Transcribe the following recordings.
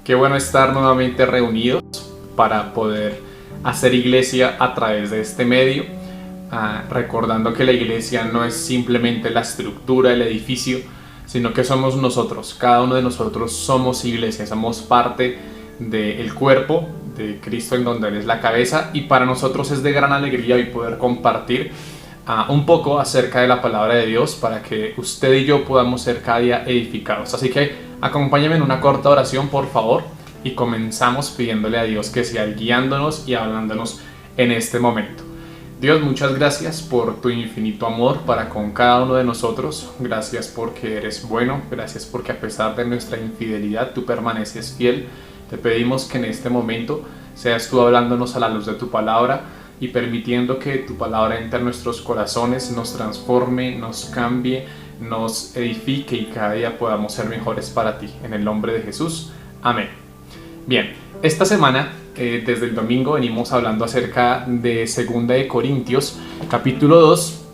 Qué bueno estar nuevamente reunidos para poder hacer iglesia a través de este medio, recordando que la iglesia no es simplemente la estructura, el edificio, sino que somos nosotros. Cada uno de nosotros somos iglesia, somos parte del cuerpo de Cristo en donde Él es la cabeza, y para nosotros es de gran alegría hoy poder compartir un poco acerca de la palabra de Dios para que usted y yo podamos ser cada día edificados. Así que acompáñenme en una corta oración, por favor, y comenzamos pidiéndole a Dios que sea guiándonos y hablándonos en este momento. Dios, muchas gracias por tu infinito amor para con cada uno de nosotros. Gracias porque eres bueno, gracias porque a pesar de nuestra infidelidad tú permaneces fiel. Te pedimos que en este momento seas tú hablándonos a la luz de tu palabra y permitiendo que tu palabra entre en nuestros corazones, nos transforme, nos cambie, nos edifique y cada día podamos ser mejores para ti. En el nombre de Jesús, amén. Bien, esta semana, desde el domingo, venimos hablando acerca de 2 de Corintios, capítulo 2,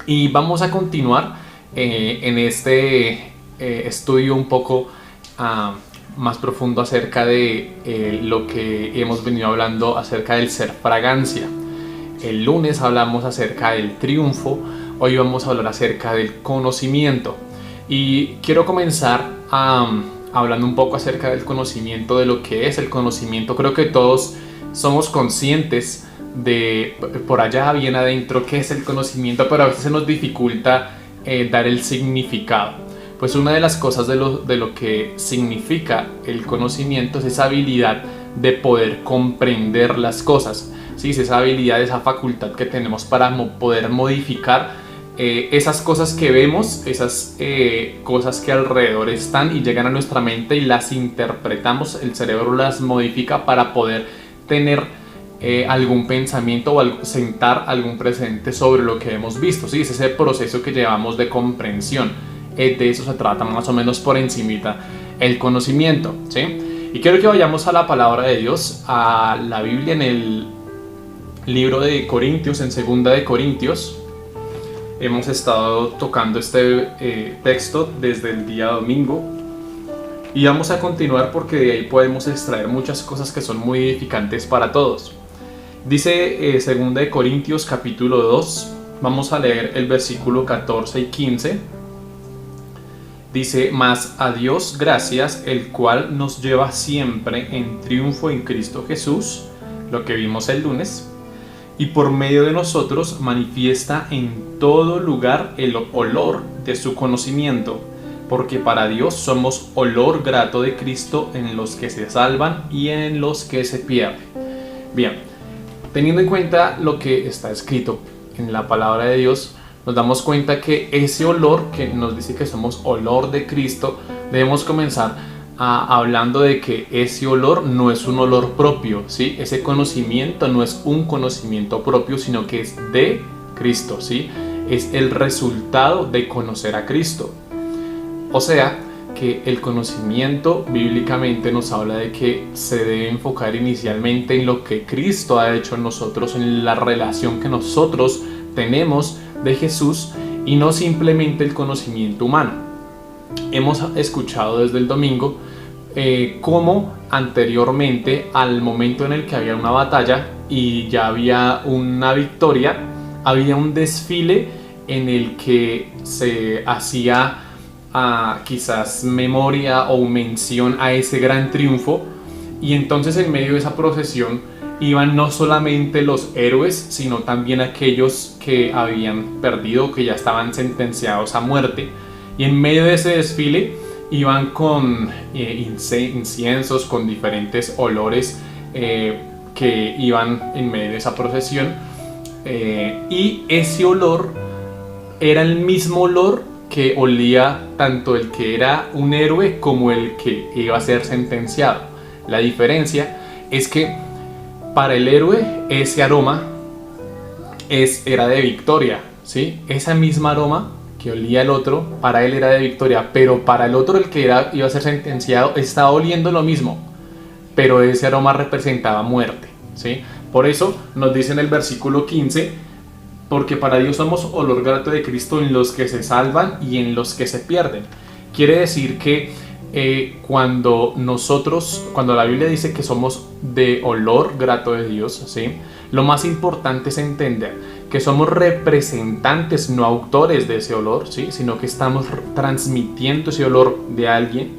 y vamos a continuar en este estudio un poco más profundo acerca de lo que hemos venido hablando acerca del ser fragancia. El lunes hablamos acerca del triunfo, hoy vamos a hablar acerca del conocimiento. Y quiero comenzar hablando un poco acerca del conocimiento, de lo que es el conocimiento. Creo que todos somos conscientes de, por allá bien adentro, qué es el conocimiento, pero a veces se nos dificulta dar el significado. Pues una de las cosas de lo que significa el conocimiento es esa habilidad de poder comprender las cosas, ¿sí? Es esa habilidad, esa facultad que tenemos para poder modificar esas cosas que vemos, esas cosas que alrededor están y llegan a nuestra mente y las interpretamos. El cerebro las modifica para poder tener algún pensamiento o sentar algún precedente sobre lo que hemos visto, ¿sí? Es ese proceso que llevamos de comprensión. De eso se trata más o menos por encimita el conocimiento, ¿sí? Y quiero que vayamos a la palabra de Dios, a la Biblia, en el libro de Corintios, en 2 de Corintios. Hemos estado tocando este texto desde el día domingo y vamos a continuar porque de ahí podemos extraer muchas cosas que son muy edificantes para todos. Dice 2 de Corintios capítulo 2, vamos a leer el versículo 14 y 15. Dice: mas a Dios gracias, el cual nos lleva siempre en triunfo en Cristo Jesús, lo que vimos el lunes, y por medio de nosotros manifiesta en todo lugar el olor de su conocimiento, porque para Dios somos olor grato de Cristo en los que se salvan y en los que se pierden. Bien, teniendo en cuenta lo que está escrito en la palabra de Dios, nos damos cuenta que ese olor que nos dice que somos olor de Cristo, debemos comenzar hablando de que ese olor no es un olor propio, ¿sí? Ese conocimiento no es un conocimiento propio, sino que es de Cristo, ¿sí? Es el resultado de conocer a Cristo. O sea, que el conocimiento bíblicamente nos habla de que se debe enfocar inicialmente en lo que Cristo ha hecho en nosotros, en la relación que nosotros tenemos de Jesús, y no simplemente el conocimiento humano. Hemos escuchado desde el domingo cómo anteriormente, al momento en el que había una batalla y ya había una victoria, había un desfile en el que se hacía quizás memoria o mención a ese gran triunfo, y entonces en medio de esa procesión iban no solamente los héroes, sino también aquellos que habían perdido, que ya estaban sentenciados a muerte. Y en medio de ese desfile iban con inciensos, con diferentes olores que iban en medio de esa procesión. Y ese olor era el mismo olor que olía tanto el que era un héroe como el que iba a ser sentenciado. La diferencia es que para el héroe ese aroma era de victoria, ¿sí? Esa misma aroma que olía el otro, para él era de victoria, pero para el otro, el que iba a ser sentenciado, estaba oliendo lo mismo, pero ese aroma representaba muerte, ¿sí? Por eso nos dice en el versículo 15: porque para Dios somos olor grato de Cristo en los que se salvan y en los que se pierden. Quiere decir que cuando la Biblia dice que somos de olor grato de Dios, ¿sí? Lo más importante es entender que somos representantes, no autores de ese olor, ¿sí? Sino que estamos transmitiendo ese olor de alguien,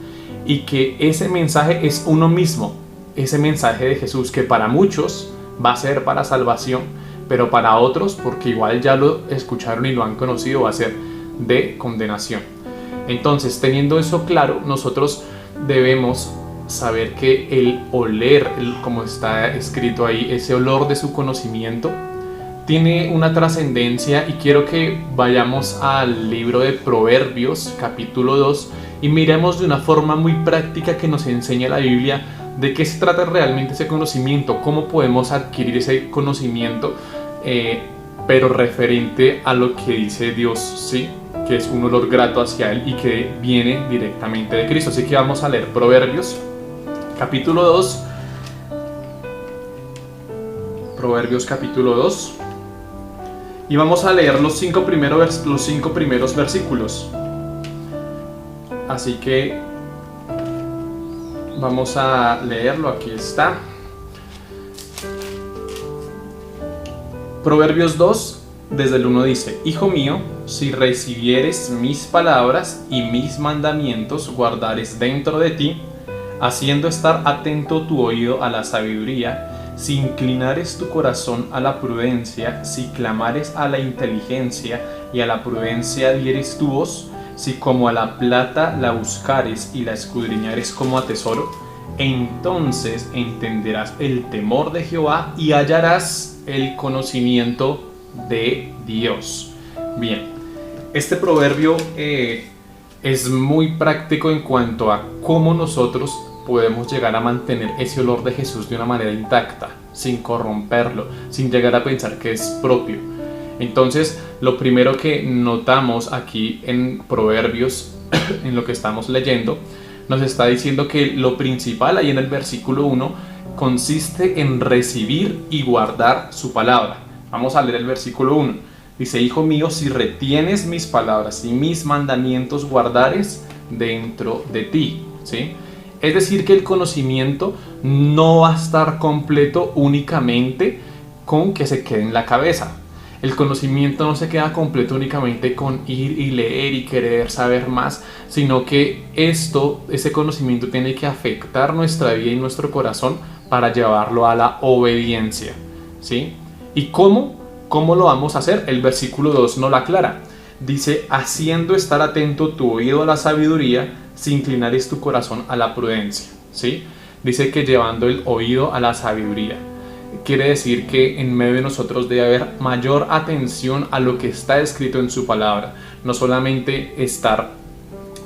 y que ese mensaje es uno mismo, ese mensaje de Jesús, que para muchos va a ser para salvación, pero para otros, porque igual ya lo escucharon y lo han conocido, va a ser de condenación. Entonces, teniendo eso claro, nosotros debemos saber que el oler, como está escrito ahí, ese olor de su conocimiento, tiene una trascendencia, y quiero que vayamos al libro de Proverbios, capítulo 2, y miremos de una forma muy práctica que nos enseña la Biblia de qué se trata realmente ese conocimiento, cómo podemos adquirir ese conocimiento, pero referente a lo que dice Dios, ¿sí? Que es un olor grato hacia Él y que viene directamente de Cristo. Así que vamos a leer Proverbios, capítulo 2. Proverbios, capítulo 2. Y vamos a leer los cinco primeros versículos. Así que vamos a leerlo, aquí está. Proverbios 2, desde el 1 dice: Hijo mío, si recibieres mis palabras y mis mandamientos guardares dentro de ti, haciendo estar atento tu oído a la sabiduría, si inclinares tu corazón a la prudencia, si clamares a la inteligencia y a la prudencia dieres tu voz, si como a la plata la buscares y la escudriñares como a tesoro, entonces entenderás el temor de Jehová y hallarás el conocimiento de Dios. Bien, este proverbio es muy práctico en cuanto a cómo nosotros podemos llegar a mantener ese olor de Jesús de una manera intacta, sin corromperlo, sin llegar a pensar que es propio. Entonces, lo primero que notamos aquí en Proverbios, en lo que estamos leyendo, nos está diciendo que lo principal ahí en el versículo 1 consiste en recibir y guardar su palabra. Vamos a leer el versículo 1. Dice: Hijo mío, si retienes mis palabras y mis mandamientos guardares dentro de ti, ¿sí? Es decir, que el conocimiento no va a estar completo únicamente con que se quede en la cabeza. El conocimiento no se queda completo únicamente con ir y leer y querer saber más, sino que ese conocimiento tiene que afectar nuestra vida y nuestro corazón para llevarlo a la obediencia, ¿sí? ¿Y cómo lo vamos a hacer? El versículo 2 nos lo aclara. Dice: haciendo estar atento tu oído a la sabiduría, si inclinares tu corazón a la prudencia, ¿sí? Dice que llevando el oído a la sabiduría. Quiere decir que en medio de nosotros debe haber mayor atención a lo que está escrito en su palabra. No solamente estar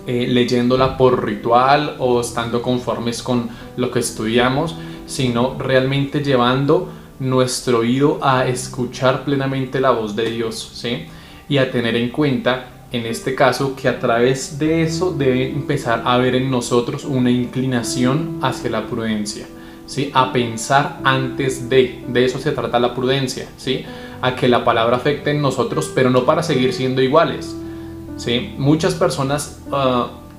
leyéndola por ritual o estando conformes con lo que estudiamos, sino realmente llevando nuestro oído a escuchar plenamente la voz de Dios, ¿sí? Y a tener en cuenta, en este caso, que a través de eso debe empezar a haber en nosotros una inclinación hacia la prudencia, ¿sí? A pensar antes de eso se trata la prudencia, ¿sí? A que la palabra afecte en nosotros, pero no para seguir siendo iguales, ¿sí? Muchas personas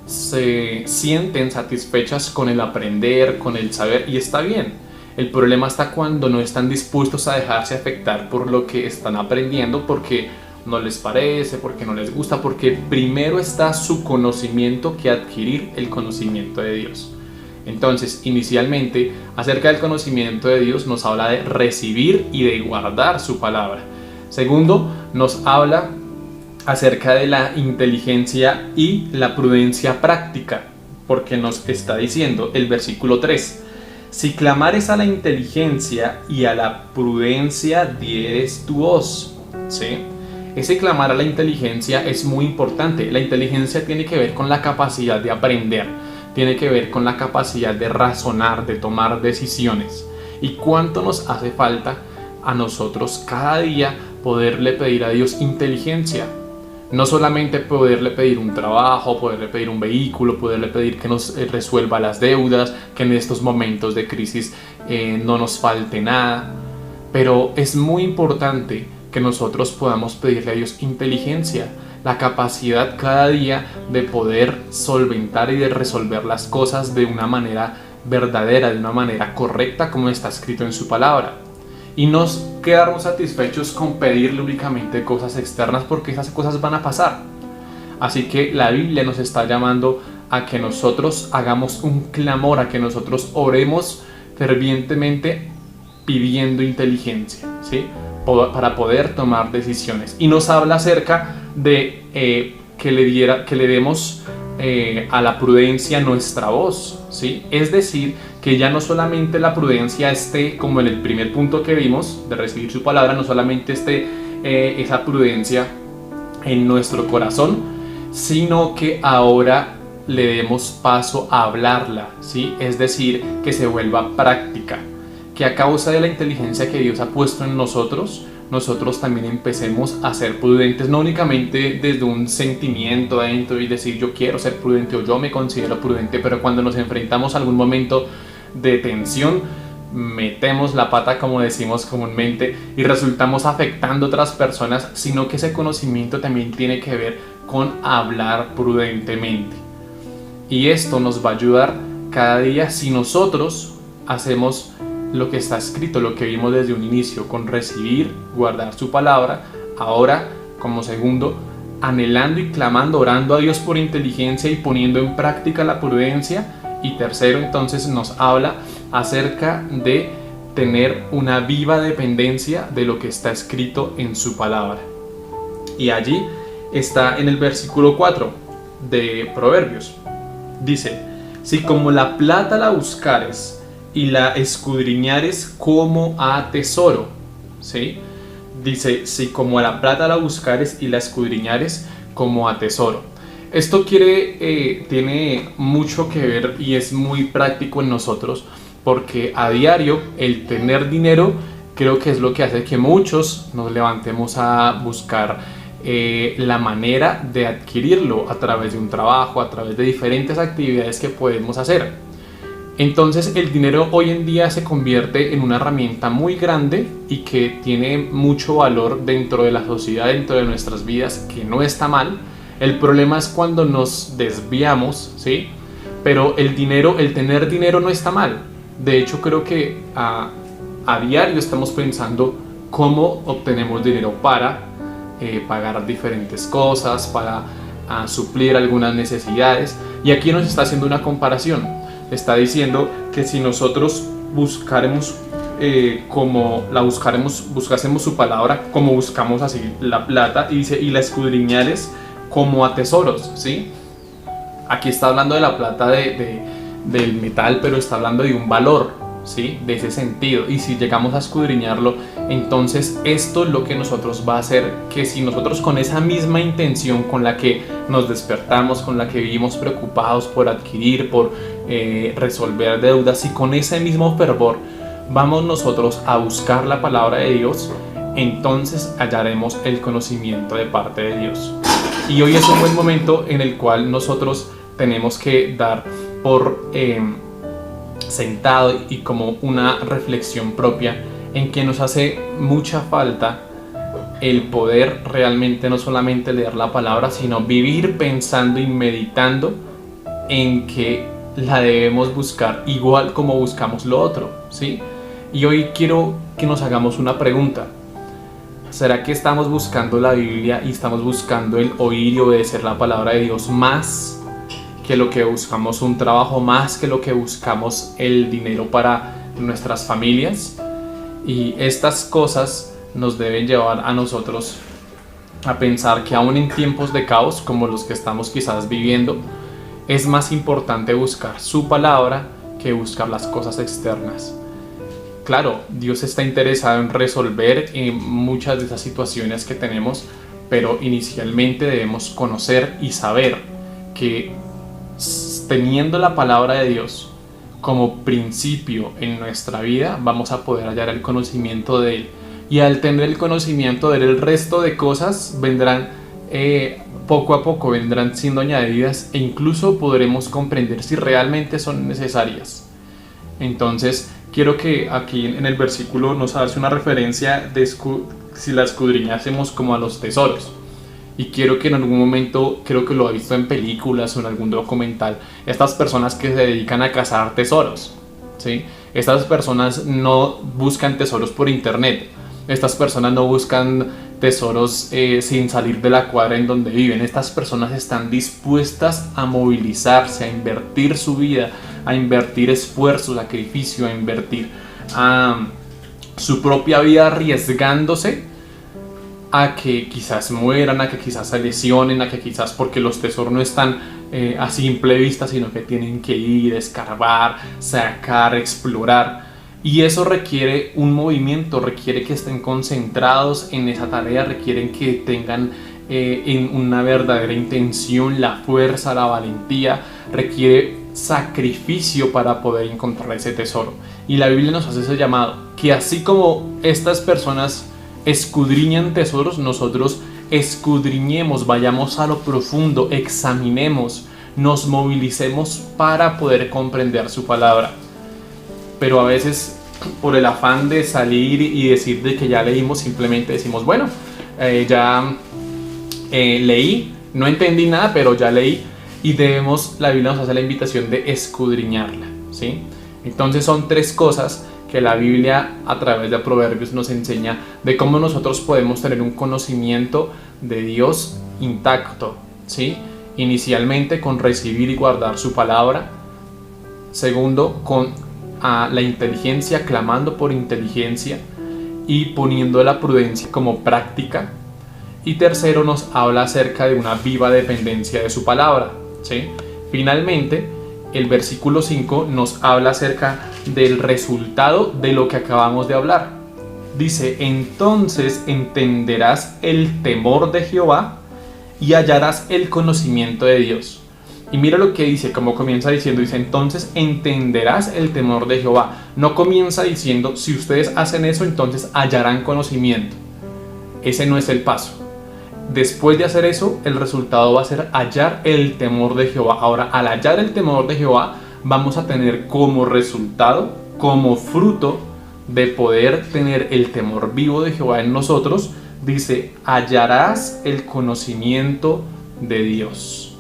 se sienten satisfechas con el aprender, con el saber, y está bien. El problema está cuando no están dispuestos a dejarse afectar por lo que están aprendiendo, porque no les parece, porque no les gusta, porque primero está su conocimiento que adquirir el conocimiento de Dios. Entonces, inicialmente, acerca del conocimiento de Dios nos habla de recibir y de guardar su palabra. Segundo, nos habla acerca de la inteligencia y la prudencia práctica, porque nos está diciendo el versículo 3: si clamares a la inteligencia y a la prudencia dieres tu voz, ¿sí? Ese clamar a la inteligencia es muy importante. La inteligencia tiene que ver con la capacidad de aprender, tiene que ver con la capacidad de razonar, de tomar decisiones. ¿Y cuánto nos hace falta a nosotros cada día poderle pedir a Dios inteligencia? No solamente poderle pedir un trabajo, poderle pedir un vehículo, poderle pedir que nos resuelva las deudas, que en estos momentos de crisis no nos falte nada, pero es muy importante que nosotros podamos pedirle a Dios inteligencia, la capacidad cada día de poder solventar y de resolver las cosas de una manera verdadera, de una manera correcta, como está escrito en su palabra. Y no quedarnos satisfechos con pedirle únicamente cosas externas, porque esas cosas van a pasar. Así que la Biblia nos está llamando a que nosotros hagamos un clamor, a que nosotros oremos fervientemente pidiendo inteligencia, ¿sí? Para poder tomar decisiones. Y nos habla acerca de que le demos a la prudencia nuestra voz, ¿sí? Es decir, que ya no solamente la prudencia esté como en el primer punto que vimos de recibir su palabra, no solamente esté esa prudencia en nuestro corazón, sino que ahora le demos paso a hablarla, ¿sí? Es decir, que se vuelva práctica, que a causa de la inteligencia que Dios ha puesto en nosotros también empecemos a ser prudentes, no únicamente desde un sentimiento adentro y decir yo quiero ser prudente o yo me considero prudente, pero cuando nos enfrentamos a algún momento de tensión, metemos la pata, como decimos comúnmente, y resultamos afectando a otras personas, sino que ese conocimiento también tiene que ver con hablar prudentemente. Y esto nos va a ayudar cada día si nosotros hacemos lo que está escrito, lo que vimos desde un inicio, con recibir, guardar su palabra. Ahora, como segundo, anhelando y clamando, orando a Dios por inteligencia y poniendo en práctica la prudencia. Y tercero, entonces nos habla acerca de tener una viva dependencia de lo que está escrito en su palabra. Y allí está en el versículo 4 de Proverbios. Dice: si como la plata la buscares y la escudriñares como a tesoro, ¿sí? Dice: si como a la plata la buscares y la escudriñares como a tesoro. Esto tiene mucho que ver y es muy práctico en nosotros, porque a diario el tener dinero creo que es lo que hace que muchos nos levantemos a buscar la manera de adquirirlo a través de un trabajo, a través de diferentes actividades que podemos hacer. Entonces el dinero hoy en día se convierte en una herramienta muy grande y que tiene mucho valor dentro de la sociedad, dentro de nuestras vidas, que no está mal. El problema es cuando nos desviamos, ¿sí? Pero el tener dinero no está mal. De hecho, creo que a diario estamos pensando cómo obtenemos dinero para pagar diferentes cosas, para suplir algunas necesidades. Y aquí nos está haciendo una comparación. Está diciendo que si nosotros buscásemos su palabra, como buscamos así la plata, y dice, y la escudriñares como a tesoros, ¿sí? Aquí está hablando de la plata del metal, pero está hablando de un valor, ¿sí? De ese sentido. Y si llegamos a escudriñarlo, entonces esto es lo que nosotros va a hacer que si nosotros con esa misma intención con la que nos despertamos, con la que vivimos preocupados por adquirir, por resolver deudas, y con ese mismo fervor vamos nosotros a buscar la palabra de Dios, entonces hallaremos el conocimiento de parte de Dios. Y hoy es un buen momento en el cual nosotros tenemos que dar por sentado y como una reflexión propia en que nos hace mucha falta el poder realmente no solamente leer la palabra, sino vivir pensando y meditando en que la debemos buscar igual como buscamos lo otro, ¿sí? Y hoy quiero que nos hagamos una pregunta. ¿Será que estamos buscando la Biblia y estamos buscando el oír y obedecer la palabra de Dios más que lo que buscamos un trabajo, más que lo que buscamos el dinero para nuestras familias? Y estas cosas nos deben llevar a nosotros a pensar que aún en tiempos de caos como los que estamos quizás viviendo, es más importante buscar su palabra que buscar las cosas externas. Claro, Dios está interesado en resolver muchas de esas situaciones que tenemos, pero inicialmente debemos conocer y saber que teniendo la palabra de Dios como principio en nuestra vida, vamos a poder hallar el conocimiento de Él. Y al tener el conocimiento de Él, el resto de cosas vendrán poco a poco, vendrán siendo añadidas, e incluso podremos comprender si realmente son necesarias. Entonces, quiero que aquí en el versículo nos hace una referencia de si la escudriñásemos como a los tesoros. Y quiero que en algún momento, creo que lo he visto en películas o en algún documental, estas personas que se dedican a cazar tesoros, ¿sí? Estas personas no buscan tesoros por internet. Estas personas no buscan tesoros sin salir de la cuadra en donde viven. Estas personas están dispuestas a movilizarse, a invertir su vida, a invertir esfuerzo, sacrificio, a invertir su propia vida, arriesgándose a que quizás mueran, a que quizás se lesionen, a que quizás, porque los tesoros no están a simple vista, sino que tienen que ir, escarbar, sacar, explorar. Y eso requiere un movimiento, requiere que estén concentrados en esa tarea, requieren que tengan en una verdadera intención, la fuerza, la valentía, requiere sacrificio para poder encontrar ese tesoro. Y la Biblia nos hace ese llamado, que así como estas personas escudriñan tesoros, nosotros escudriñemos, vayamos a lo profundo, examinemos, nos movilicemos para poder comprender su palabra. Pero a veces, por el afán de salir y decir de que ya leímos, simplemente decimos, bueno, ya leí, no entendí nada, pero ya leí. Y la Biblia nos hace la invitación de escudriñarla, ¿sí? Entonces son tres cosas que la Biblia a través de Proverbios nos enseña de cómo nosotros podemos tener un conocimiento de Dios intacto, ¿sí? Inicialmente con recibir y guardar su palabra. Segundo, con la inteligencia, clamando por inteligencia y poniendo la prudencia como práctica. Y tercero, nos habla acerca de una viva dependencia de su palabra, ¿sí? Finalmente, el versículo 5 nos habla acerca del resultado de lo que acabamos de hablar. Dice, entonces entenderás el temor de Jehová y hallarás el conocimiento de Dios. Y mira lo que dice, como comienza diciendo, dice, entonces entenderás el temor de Jehová. No comienza diciendo, si ustedes hacen eso, entonces hallarán conocimiento. Ese no es el paso. Después de hacer eso, el resultado va a ser hallar el temor de Jehová. Ahora, al hallar el temor de Jehová, vamos a tener como resultado, como fruto de poder tener el temor vivo de Jehová en nosotros, dice, hallarás el conocimiento de Dios.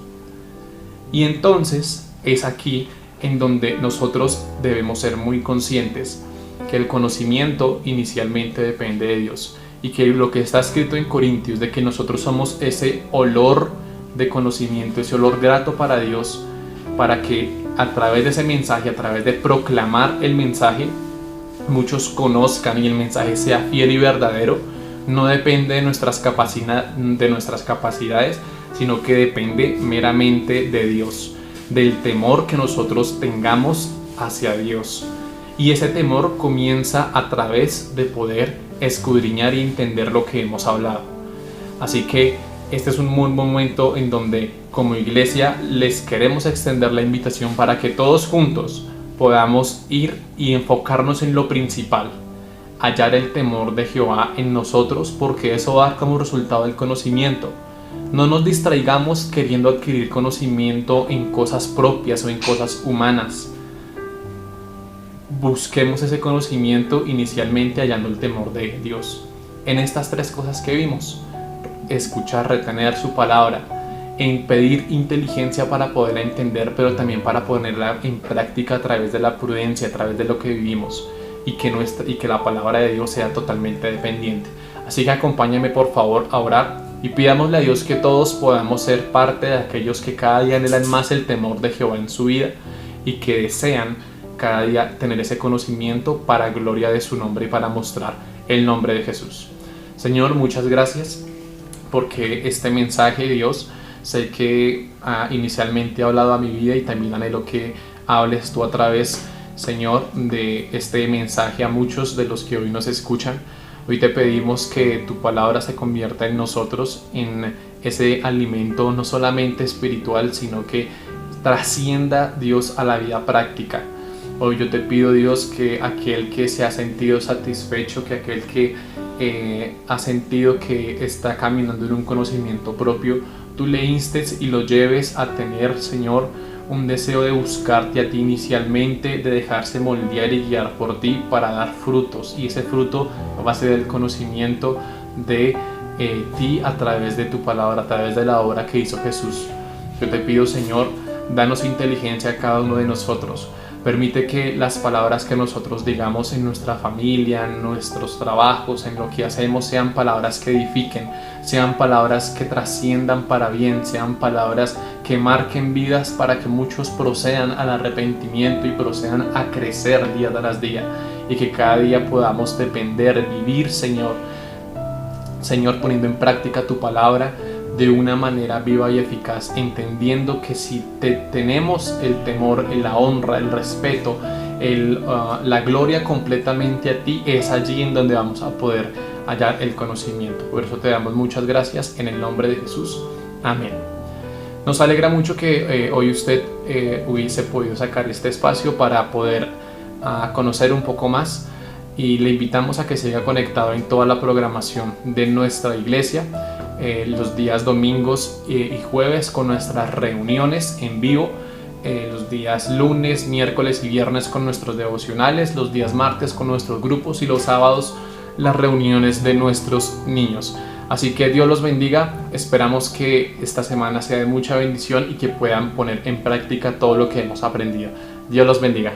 Y entonces es aquí en donde nosotros debemos ser muy conscientes que el conocimiento inicialmente depende de Dios. Y que lo que está escrito en Corintios, de que nosotros somos ese olor de conocimiento, ese olor grato para Dios, para que a través de ese mensaje, a través de proclamar el mensaje, muchos conozcan y el mensaje sea fiel y verdadero, no depende de nuestras capacidades, sino que depende meramente de Dios, del temor que nosotros tengamos hacia Dios. Y ese temor comienza a través de poder escudriñar y entender lo que hemos hablado. Así que este es un buen momento en donde como iglesia les queremos extender la invitación para que todos juntos podamos ir y enfocarnos en lo principal, hallar el temor de Jehová en nosotros, porque eso va a dar como resultado el conocimiento. No nos distraigamos queriendo adquirir conocimiento en cosas propias o en cosas humanas. Busquemos ese conocimiento inicialmente hallando el temor de Dios. En estas tres cosas que vimos, escuchar, retener su palabra, en pedir inteligencia para poderla entender, pero también para ponerla en práctica a través de la prudencia, a través de lo que vivimos, y que la palabra de Dios sea totalmente dependiente. Así que acompáñame por favor a orar y pidámosle a Dios que todos podamos ser parte de aquellos que cada día anhelan más el temor de Jehová en su vida y que desean cada día tener ese conocimiento para gloria de su nombre y para mostrar el nombre de Jesús. Señor, muchas gracias porque este mensaje, Dios, sé que inicialmente ha hablado a mi vida y también anhelo que hables tú a través, Señor, de este mensaje a muchos de los que hoy nos escuchan. Hoy te pedimos que tu palabra se convierta en nosotros en ese alimento no solamente espiritual, sino que trascienda, Dios, a la vida práctica. Hoy yo te pido, Dios, que aquel que se ha sentido satisfecho, que aquel que ha sentido que está caminando en un conocimiento propio, tú le instes y lo lleves a tener, Señor, un deseo de buscarte a ti inicialmente, de dejarse moldear y guiar por ti para dar frutos. Y ese fruto va a ser el conocimiento de ti a través de tu palabra, a través de la obra que hizo Jesús. Yo te pido, Señor, danos inteligencia a cada uno de nosotros. Permite que las palabras que nosotros digamos en nuestra familia, en nuestros trabajos, en lo que hacemos, sean palabras que edifiquen, sean palabras que trasciendan para bien, sean palabras que marquen vidas para que muchos procedan al arrepentimiento y procedan a crecer día tras día, y que cada día podamos depender, vivir, Señor, poniendo en práctica tu palabra de una manera viva y eficaz, entendiendo que si tenemos el temor, la honra, el respeto, la gloria completamente a ti, es allí en donde vamos a poder hallar el conocimiento. Por eso te damos muchas gracias en el nombre de Jesús. Amén. Nos alegra mucho que hoy usted hubiese podido sacar este espacio para poder conocer un poco más, y le invitamos a que siga conectado en toda la programación de nuestra iglesia, los días domingos y jueves con nuestras reuniones en vivo, los días lunes, miércoles y viernes con nuestros devocionales, los días martes con nuestros grupos y los sábados las reuniones de nuestros niños. Así que Dios los bendiga, esperamos que esta semana sea de mucha bendición y que puedan poner en práctica todo lo que hemos aprendido. Dios los bendiga.